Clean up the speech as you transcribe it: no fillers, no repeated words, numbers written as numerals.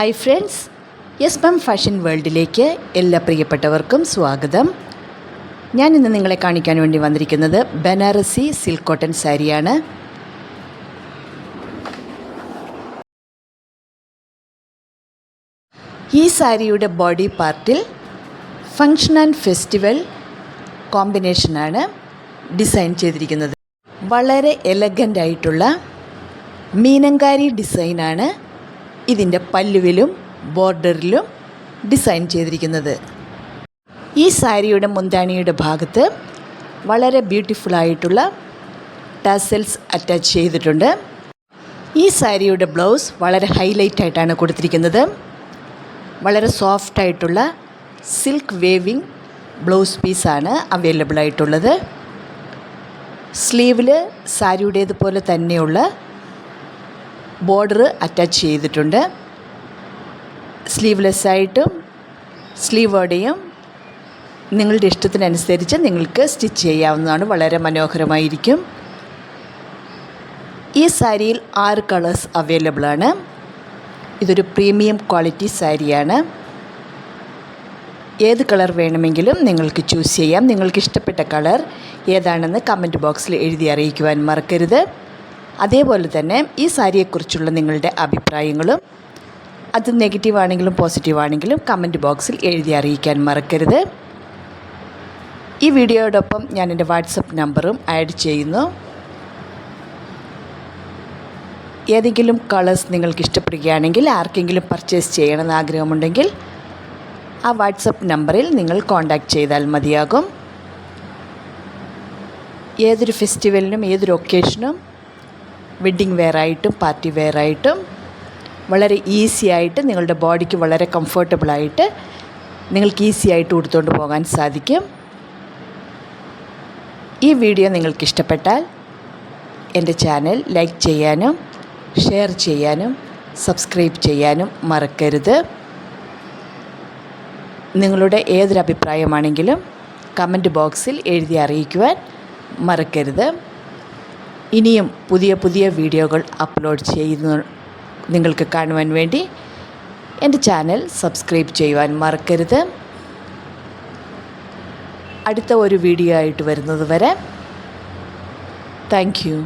Hi friends, yes ma'am fashion വേൾഡിലേക്ക് എല്ലാ പ്രിയപ്പെട്ടവർക്കും സ്വാഗതം. ഞാൻ ഇന്ന് നിങ്ങളെ കാണിക്കാൻ വേണ്ടി വന്നിരിക്കുന്നത് ബനാറസി സിൽക്ക് കോട്ടൺ സാരിയാണ്. ഈ സാരിയുടെ ബോഡി പാർട്ടിൽ ഫങ്ഷൻ ആൻഡ് ഫെസ്റ്റിവൽ കോമ്പിനേഷനാണ് ഡിസൈൻ ചെയ്തിരിക്കുന്നത്. വളരെ എലഗൻ്റ് ആയിട്ടുള്ള മീനങ്കാരി ഡിസൈനാണ് ഇതിൻ്റെ പല്ലുവിലും ബോർഡറിലും ഡിസൈൻ ചെയ്തിരിക്കുന്നത്. ഈ സാരിയുടെ മുന്താണിയുടെ ഭാഗത്ത് വളരെ ബ്യൂട്ടിഫുള്ളായിട്ടുള്ള ടാസൽസ് അറ്റാച്ച് ചെയ്തിട്ടുണ്ട്. ഈ സാരിയുടെ ബ്ലൗസ് വളരെ ഹൈലൈറ്റ് ആയിട്ടാണ് കൊടുത്തിരിക്കുന്നത്. വളരെ സോഫ്റ്റായിട്ടുള്ള സിൽക്ക് വേവിങ് ബ്ലൗസ് പീസാണ് അവൈലബിൾ ആയിട്ടുള്ളത്. സ്ലീവിൽ സാരിയുടേതുപോലെ തന്നെയുള്ള ബോർഡർ അറ്റാച്ച് ചെയ്തിട്ടുണ്ട്. സ്ലീവ്ലെസ്സായിട്ടും സ്ലീവോടെയും നിങ്ങളുടെ ഇഷ്ടത്തിനനുസരിച്ച് നിങ്ങൾക്ക് സ്റ്റിച്ച് ചെയ്യാവുന്നതാണ്. വളരെ മനോഹരമായിരിക്കും. ഈ സാരിയിൽ 6 കളേഴ്സ് അവൈലബിളാണ്. ഇതൊരു പ്രീമിയം ക്വാളിറ്റി സാരിയാണ്. ഏത് കളർ വേണമെങ്കിലും നിങ്ങൾക്ക് ചൂസ് ചെയ്യാം. നിങ്ങൾക്ക് ഇഷ്ടപ്പെട്ട കളർ ഏതാണെന്ന് കമൻറ്റ് ബോക്സിൽ എഴുതി അറിയിക്കുവാൻ മറക്കരുത്. അതേപോലെ തന്നെ ഈ സാരിയെക്കുറിച്ചുള്ള നിങ്ങളുടെ അഭിപ്രായങ്ങളും അത് നെഗറ്റീവ് ആണെങ്കിലും പോസിറ്റീവ് ആണെങ്കിലും കമൻറ്റ് ബോക്സിൽ എഴുതി അറിയിക്കാൻ മറക്കരുത്. ഈ വീഡിയോയോടൊപ്പം ഞാൻ എൻ്റെ വാട്സപ്പ് നമ്പറും ആഡ് ചെയ്യുന്നു. ഏതെങ്കിലും കളേഴ്സ് നിങ്ങൾക്ക് ഇഷ്ടപ്പെടുകയാണെങ്കിൽ, ആർക്കെങ്കിലും പർച്ചേസ് ചെയ്യണമെന്ന് ആഗ്രഹമുണ്ടെങ്കിൽ ആ വാട്സപ്പ് നമ്പറിൽ നിങ്ങൾ കോൺടാക്റ്റ് ചെയ്താൽ മതിയാകും. ഏതൊരു ഫെസ്റ്റിവലിനും ഏതൊരു ഒക്കേഷനും വെഡ്ഡിങ് വെയറായിട്ടും പാർട്ടി വെയറായിട്ടും വളരെ ഈസി ആയിട്ട് നിങ്ങളുടെ ബോഡിക്ക് വളരെ കംഫർട്ടബിളായിട്ട് നിങ്ങൾക്ക് ഈസി ആയിട്ട് ഉടുത്തുകൊണ്ട് പോകാൻ സാധിക്കും. ഈ വീഡിയോ നിങ്ങൾക്ക് ഇഷ്ടപ്പെട്ടാൽ എൻ്റെ ചാനൽ ലൈക്ക് ചെയ്യാനും ഷെയർ ചെയ്യാനും സബ്സ്ക്രൈബ് ചെയ്യാനും മറക്കരുത്. നിങ്ങളുടെ ഏതൊരു അഭിപ്രായമാണെങ്കിലും കമൻറ്റ് ബോക്സിൽ എഴുതി അറിയിക്കുവാൻ മറക്കരുത്. ഇനിയും പുതിയ പുതിയ വീഡിയോകൾ അപ്ലോഡ് ചെയ്യുന്ന നിങ്ങൾക്ക് കാണുവാൻ വേണ്ടി എൻ്റെ ചാനൽ സബ്സ്ക്രൈബ് ചെയ്യുവാൻ മറക്കരുത്. അടുത്ത ഒരു വീഡിയോ ആയിട്ട് വരുന്നത് വരെ താങ്ക് യു.